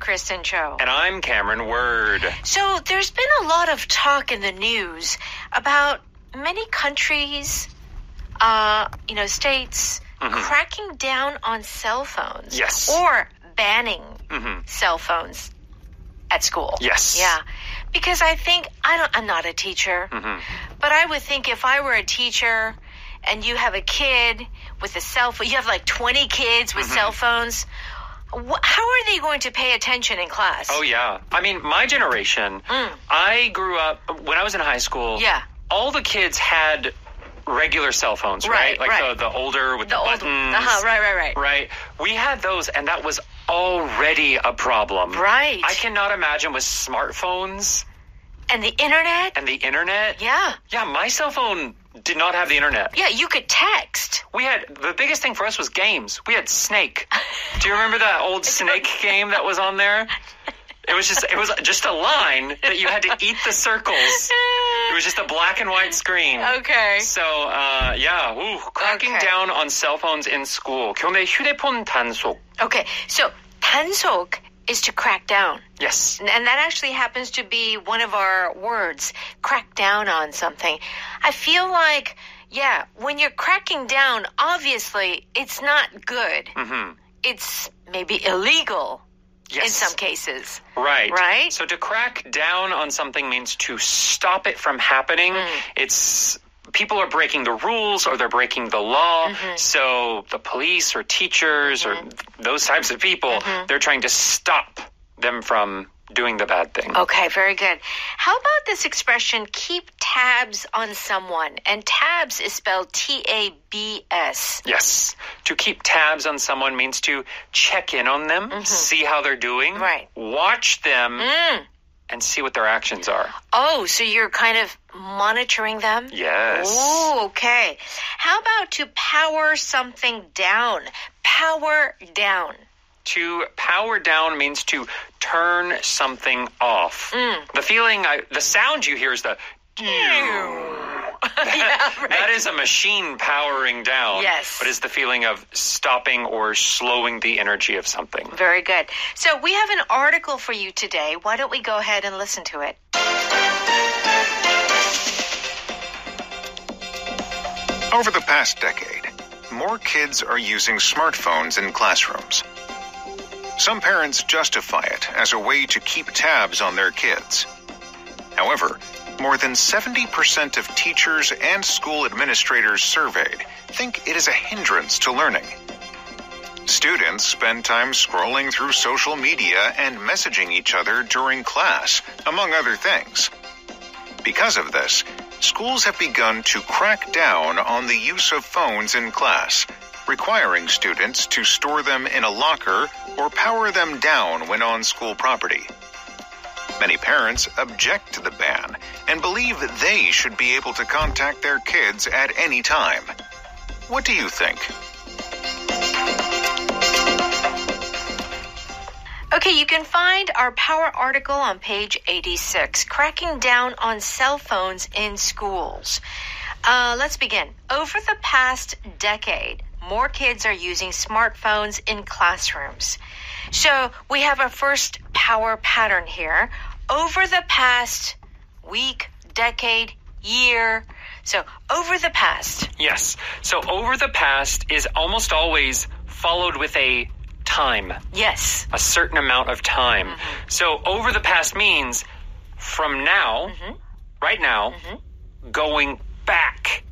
Kristen Cho. And I'm Cameron Word. So there's been a lot of talk in the news about many countries, states cracking down on cell phones. Yes. Or banning cell phones at school. Yes. Yeah. Because I think, I'm not a teacher, but I would think if I were a teacher and you have a kid with a cell phone, you have like 20 kids with cell phones, how are they going to pay attention in class? Oh, yeah. I mean, my generation, I grew up, when I was in high school, all the kids had regular cell phones, right? Like the older with the buttons. Right. Right. We had those, and that was already a problem. Right. I cannot imagine with smartphones. And the internet? Yeah. Yeah, my cell phone did not have the internet. Yeah, you could text. The biggest thing for us was games. We had Snake. Do you remember that old Snake game that was on there? It was just a line that you had to eat the circles. It was just a black and white screen. Okay. So, cracking down on cell phones in school. 교내 휴대폰 단속. Okay, so 단속 is to crack down. Yes. And that actually happens to be one of our words, crack down on something. I feel like, when you're cracking down, obviously, it's not good. It's maybe illegal. Yes. In some cases. Right. So to crack down on something means to stop it from happening. It's people are breaking the rules or they're breaking the law. So the police or teachers or those types of people, they're trying to stop them from doing the bad thing. Okay, very good. How about this expression, keep tabs on someone? And tabs is spelled T-A-B-S. Yes. To keep tabs on someone means to check in on them, see how they're doing, watch them, and see what their actions are. Oh, so you're kind of monitoring them? Yes. Oh, okay. How about to power something down? Power down. To power down means to turn something off. The sound you hear is the That is a machine powering down. Yes. But it's the feeling of stopping or slowing the energy of something. Very good. So we have an article for you today. Why don't we go ahead and listen to it? Over the past decade, more kids are using smartphones in classrooms. Some parents justify it as a way to keep tabs on their kids. However, more than 70% of teachers and school administrators surveyed think it is a hindrance to learning. Students spend time scrolling through social media and messaging each other during class, among other things. Because of this, schools have begun to crack down on the use of phones in class, requiring students to store them in a locker or power them down when on school property. Many parents object to the ban and believe that they should be able to contact their kids at any time. What do you think? Okay, you can find our Power article on page 86, Cracking Down on Cell Phones in Schools. Let's begin. Over the past decade, more kids are using smartphones in classrooms. So we have our first power pattern here. Over the past week, decade, year. So over the past. Yes. So over the past is almost always followed with a time. Yes. A certain amount of time. So over the past means from now, right now, going back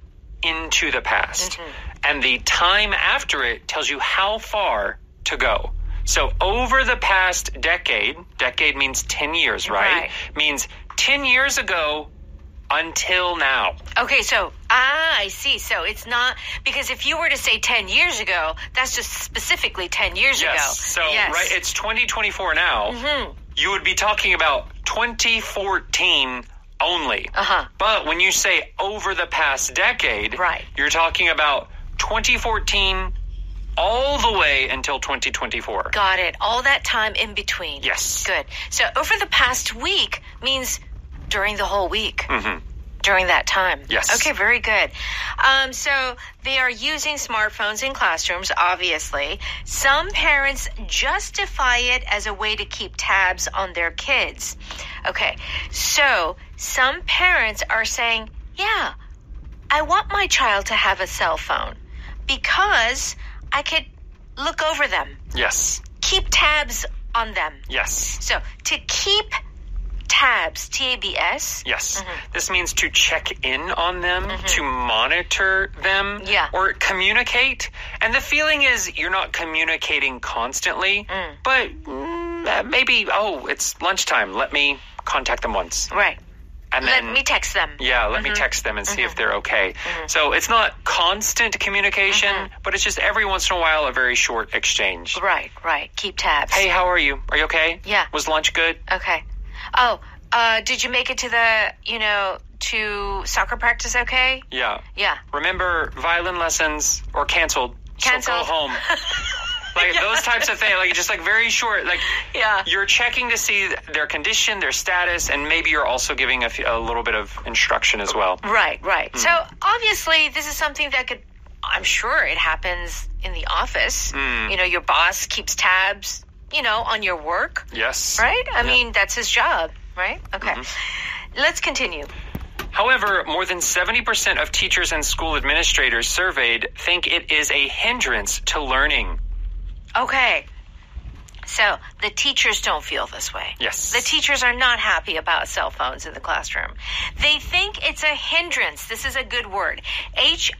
into the past. And the time after it tells you how far to go. So over the past decade means 10 years, right? Means 10 years ago until now. Okay, so, I see. So it's not, because if you were to say 10 years ago, that's just specifically 10 years ago. So, right, it's 2024 now. You would be talking about 2014 only. But when you say over the past decade, you're talking about 2014 all the way until 2024. Got it. All that time in between. Yes. Good. So over the past week means during the whole week. During that time. Yes. Okay, very good. So they are using smartphones in classrooms, obviously. Some parents justify it as a way to keep tabs on their kids. Okay, so some parents are saying, yeah, I want my child to have a cell phone because I could look over them. Yes. Keep tabs on them. Yes. So to keep tabs, T-A-B-S. Yes. This means to check in on them, to monitor them, or communicate. And the feeling is you're not communicating constantly, but maybe, it's lunchtime. Let me contact them once. Right. And then, let me text them. Yeah, let me text them and see if they're okay. So it's not constant communication, but it's just every once in a while a very short exchange. Right. Keep tabs. Hey, how are you? Are you okay? Yeah. Was lunch good? Okay. Oh, did you make it to to soccer practice okay? Yeah. Yeah. Remember, violin lessons or canceled. Canceled. So go home. Like those types of things, like just like very short, like you're checking to see their condition, their status, and maybe you're also giving a little bit of instruction as well. Right. So obviously this is something that could, I'm sure it happens in the office. Your boss keeps tabs, on your work. Yes. Right? I mean, that's his job, right? Okay. Let's continue. However, more than 70% of teachers and school administrators surveyed think it is a hindrance to learning. Okay. So the teachers don't feel this way. Yes. The teachers are not happy about cell phones in the classroom. They think it's a hindrance. This is a good word. H-I-N-D-R-A-N-C-E.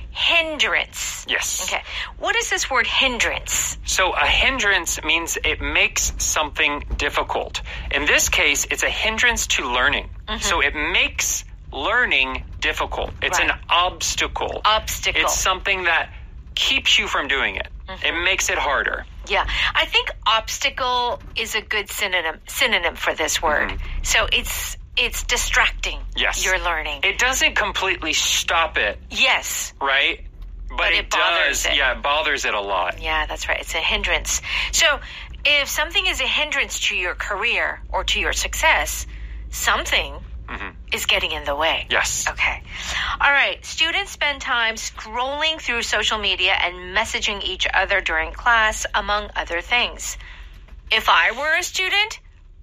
Hindrance. Yes. Okay. What is this word hindrance? So a hindrance means it makes something difficult. In this case, it's a hindrance to learning. So it makes learning difficult. It's an obstacle. It's something that keeps you from doing it. It makes it harder. Yeah. I think obstacle is a good synonym for this word. So it's distracting your learning. It doesn't completely stop it. Yes. Right? But it bothers it. Yeah, it bothers it a lot. Yeah, that's right. It's a hindrance. So if something is a hindrance to your career or to your success, something is getting in the way. Yes. Okay. All right. Students spend time scrolling through social media and messaging each other during class, among other things. If I were a student,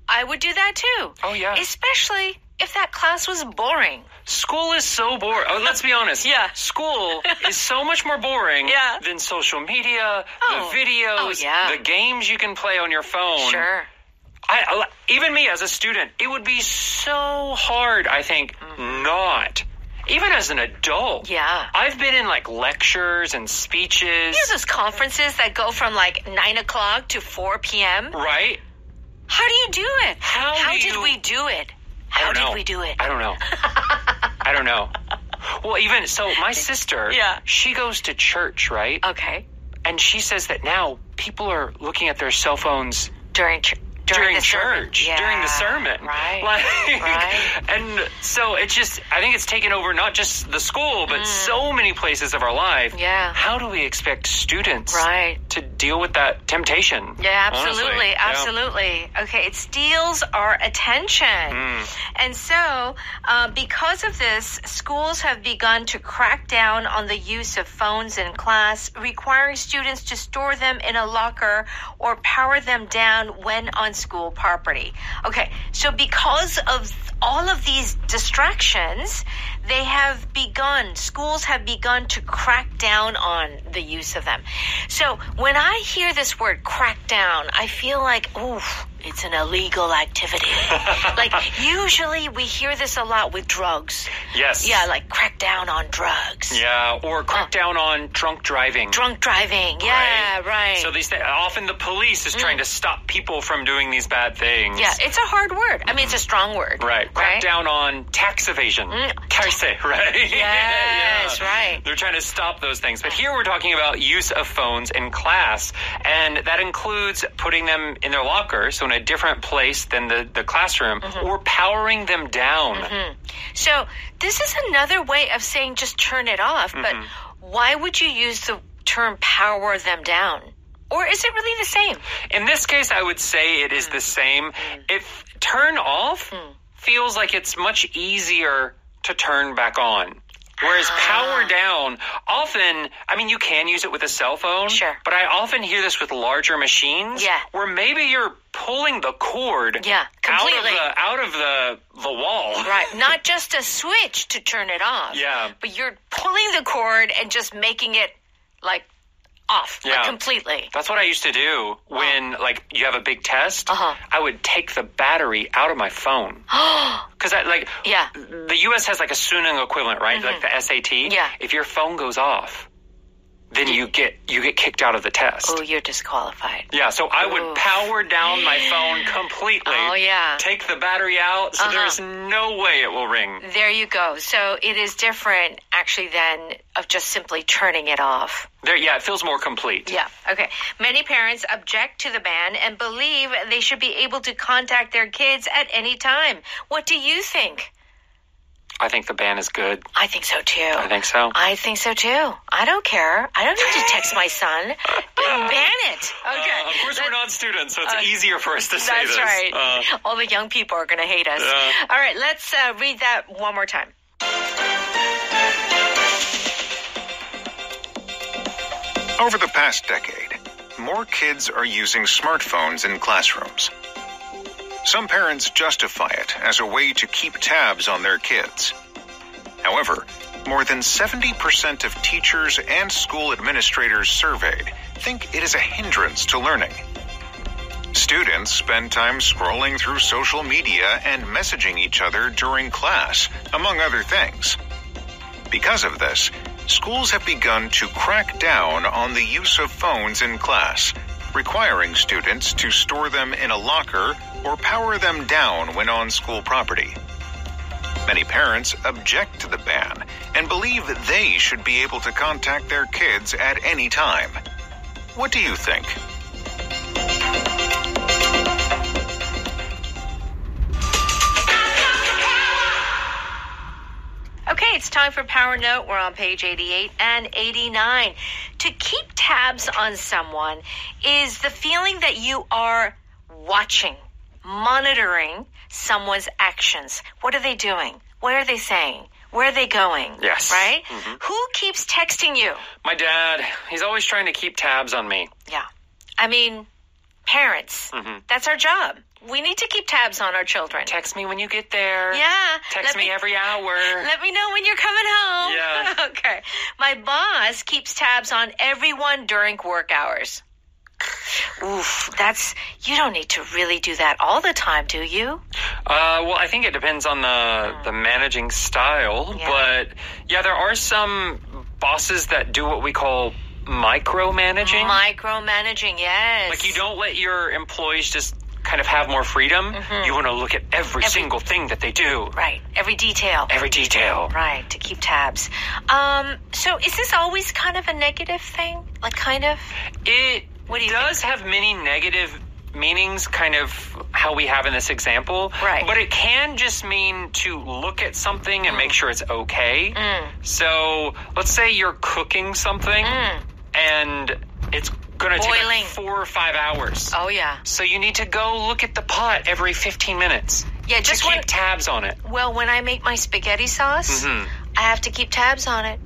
I would do that too. Oh, yeah. Especially if that class was boring. School is so boring. Oh, let's be honest. School is so much more boring than social media, the videos, the games you can play on your phone. Sure. Even me as a student, it would be so hard, I think, not. Even as an adult. Yeah. I've been in like lectures and speeches. You know those conferences that go from like 9 o'clock to 4 p.m.? Right. How do you do it? How did we do it? How did we do it? I don't know. I don't know. Well, even so, my sister, she goes to church, right? Okay. And she says that now people are looking at their cell phones during church, during the sermon. Right. Right. And so it's just, I think it's taken over not just the school, but so many places of our life. Yeah. How do we expect students to deal with that temptation? Yeah, absolutely. Honestly. Absolutely. Okay, it steals our attention. And so, because of this, schools have begun to crack down on the use of phones in class, requiring students to store them in a locker or power them down when on school property. Okay, so because of all of these distractions, schools have begun to crack down on the use of them. So when I hear this word crack down, I feel like, it's an illegal activity. Like, usually we hear this a lot with drugs. Yes. Yeah, like crack down on drugs. Yeah, or crack down on drunk driving. Drunk driving, yeah, right. So often the police is trying to stop people from doing these bad things. Yeah, it's a hard word. I mean, it's a strong word. Right. Crack down on tax evasion. Tax, right? Yes, right. They're trying to stop those things. But here we're talking about use of phones in class, and that includes putting them in their locker, so in a different place than the classroom, or powering them down. So this is another way of saying just turn it off, but why would you use the term power them down Or is it really the same? In this case, I would say it is the same. If turn off feels like it's much easier to turn back on. Whereas power down, often, I mean, you can use it with a cell phone. Sure. But I often hear this with larger machines. Yeah. Where maybe you're pulling the cord completely. out of the wall. Right. Not just a switch to turn it off. Yeah. But you're pulling the cord and just making it, like, off. Yeah. Like, completely. That's what I used to do when, like, you have a big test. I would take the battery out of my phone. Because, the U.S. has, like, a Suning equivalent, right? Like the SAT. Yeah. If your phone goes off, then you get kicked out of the test. Oh, you're disqualified. Yeah, so I would power down my phone completely. Oh, yeah. Take the battery out, so there's no way it will ring. There you go. So it is different, actually, than of just simply turning it off. It feels more complete. Yeah, okay. Many parents object to the ban and believe they should be able to contact their kids at any time. What do you think? I think the ban is good. I think so, too. I think so. I think so, too. I don't care. I don't need to text my son. Ban it. Okay. Of course, we're not students, so it's easier for us to say this. That's right. All the young people are going to hate us. All right, let's read that one more time. Over the past decade, more kids are using smartphones in classrooms. Some parents justify it as a way to keep tabs on their kids. However, more than 70% of teachers and school administrators surveyed think it is a hindrance to learning. Students spend time scrolling through social media and messaging each other during class, among other things. Because of this, schools have begun to crack down on the use of phones in class, requiring students to store them in a locker or power them down when on school property. Many parents object to the ban and believe that they should be able to contact their kids at any time. What do you think? Okay, it's time for Power Note. We're on page 88 and 89. To keep tabs on someone is the feeling that you are watching, monitoring someone's actions. What are they doing? What are they saying? Where are they going? Yes. Right? Who keeps texting you? My dad. He's always trying to keep tabs on me. Yeah. I mean, parents. That's our job. We need to keep tabs on our children. Text me when you get there. Yeah. Text me every hour. Let me know when you're coming home. Yeah. Okay. My boss keeps tabs on everyone during work hours. Oof, you don't need to really do that all the time, do you? Well, I think it depends on the managing style. Yeah. But, yeah, there are some bosses that do what we call micromanaging. Micromanaging, yes. Like, you don't let your employees just kind of have more freedom. You want to look at every single thing that they do. Right. Every detail. Every detail. Right, to keep tabs. So is this always kind of a negative thing? Like, kind of? It What do you does think? have many negative meanings, kind of how we have in this example. Right. But it can just mean to look at something and make sure it's okay. So let's say you're cooking something and it's going to take Boiling. like 4 or 5 hours. Oh, yeah. So you need to go look at the pot every 15 minutes. Yeah, to just keep tabs on it. Well, when I make my spaghetti sauce, I have to keep tabs on it.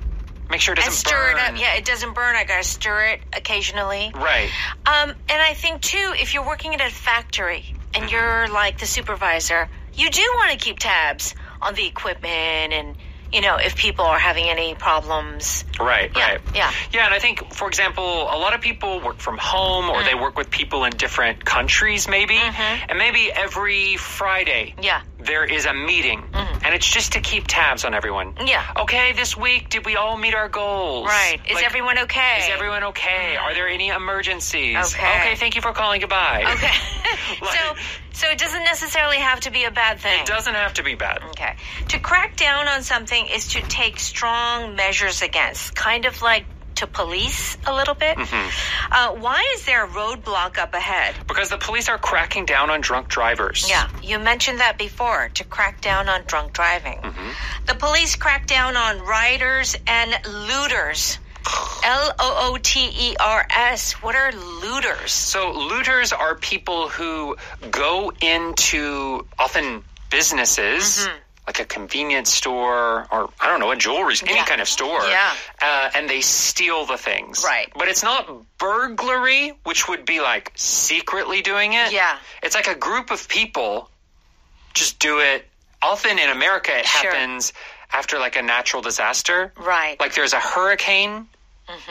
Make sure it And doesn't stir burn. it up. Yeah, it doesn't burn. I gotta stir it occasionally. Right. And I think, too, if you're working at a factory and you're like the supervisor, you do want to keep tabs on the equipment and, you know, if people are having any problems. Right, Yeah, right. yeah. Yeah, and I think, for example, a lot of people work from home or they work with people in different countries maybe. And maybe every Friday Yeah. there is a meeting. And it's just to keep tabs on everyone. Yeah. Okay, this week, did we all meet our goals? Right. Is Like, everyone okay? Is everyone okay? Are there any emergencies? Okay. Thank you for calling. Goodbye. Okay. Like- so it doesn't necessarily have to be a bad thing. It doesn't have to be bad. Okay. To crack down on something is to take strong measures against, kind of like to police a little bit. Why is there a roadblock up ahead? Because the police are cracking down on drunk drivers. Yeah, you mentioned that before, to crack down on drunk driving. The police crack down on rioters and looters. Looters. What are looters? So looters are people who go into often businesses, like a convenience store or, I don't know, a jewelry, any kind of store, and they steal the things. Right. But it's not burglary, which would be like secretly doing it. Yeah. It's like a group of people just do it. Often in America, it happens after like a natural disaster. Right. Like there's a hurricane,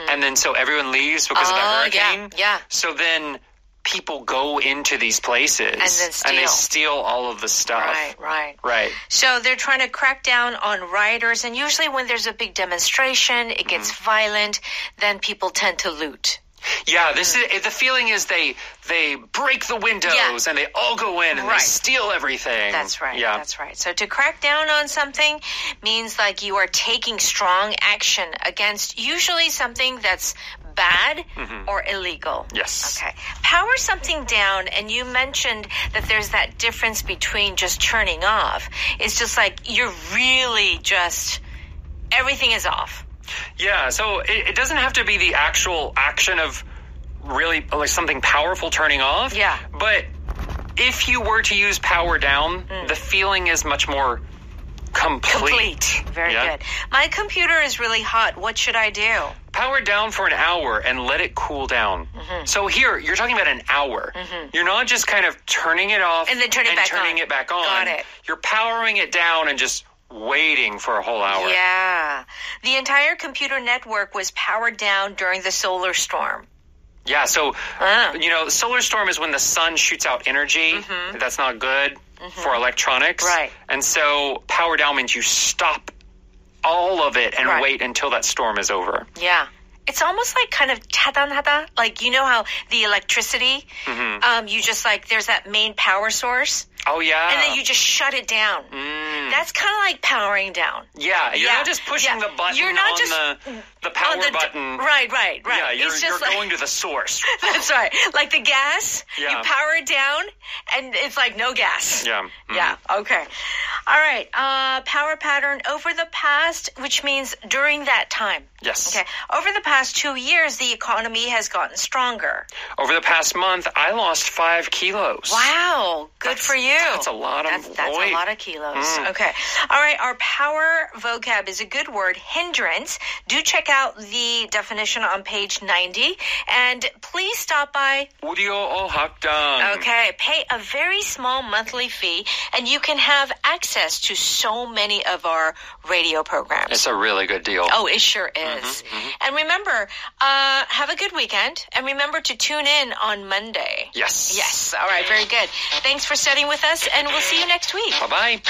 and then so everyone leaves because of the hurricane. Yeah. So then people go into these places and they steal all of the stuff. Right. So they're trying to crack down on rioters, and usually when there's a big demonstration, it gets violent, then people tend to loot. Yeah, this is the feeling is they break the windows and they all go in and they steal everything. That's right. Yeah. That's right. So to crack down on something means like you are taking strong action against usually something that's bad or illegal. Yes. Okay. Power something down, and you mentioned that there's that difference between just turning off. It's just like you're really just everything is off. Yeah, so it doesn't have to be the actual action of really like something powerful turning off. Yeah. But if you were to use power down, the feeling is much more complete. Very good. My computer is really hot. What should I do? Power down for an hour and let it cool down. So here, you're talking about an hour. You're not just kind of turning it off and then turning it back on. Got it. You're powering it down and just waiting for a whole hour. Yeah. The entire computer network was powered down during the solar storm. Yeah, so, the solar storm is when the sun shoots out energy. That's not good for electronics. Right. And so power down means you stop all of it and wait until that storm is over. Yeah. It's almost like kind of 차단하다. Like, you know how the electricity, you just like, there's that main power source. Oh, yeah. And then you just shut it down. That's kind of like powering down. Yeah, you're not just pushing the button you're not the power button. Right. Yeah, you're like, going to the source. That's right. Like the gas, you power it down, and it's like no gas. Yeah. Yeah, okay. All right, power pattern over the past, which means during that time. Yes. Okay. Over the past 2 years, the economy has gotten stronger. Over the past month, I lost 5 kilos. Wow. Good for you. That's a lot of That's weight. a lot of kilos. Okay. All right. Our power vocab is a good word, hindrance. Do check out the definition on page 90. And please stop by. 오디오 어학당. Okay. Pay a very small monthly fee, and you can have access to so many of our radio programs. It's a really good deal. Oh, it sure is. And remember, have a good weekend. And remember to tune in on Monday. Yes. Yes. All right. Very good. Thanks for studying with us, and we'll see you next week. Bye-bye.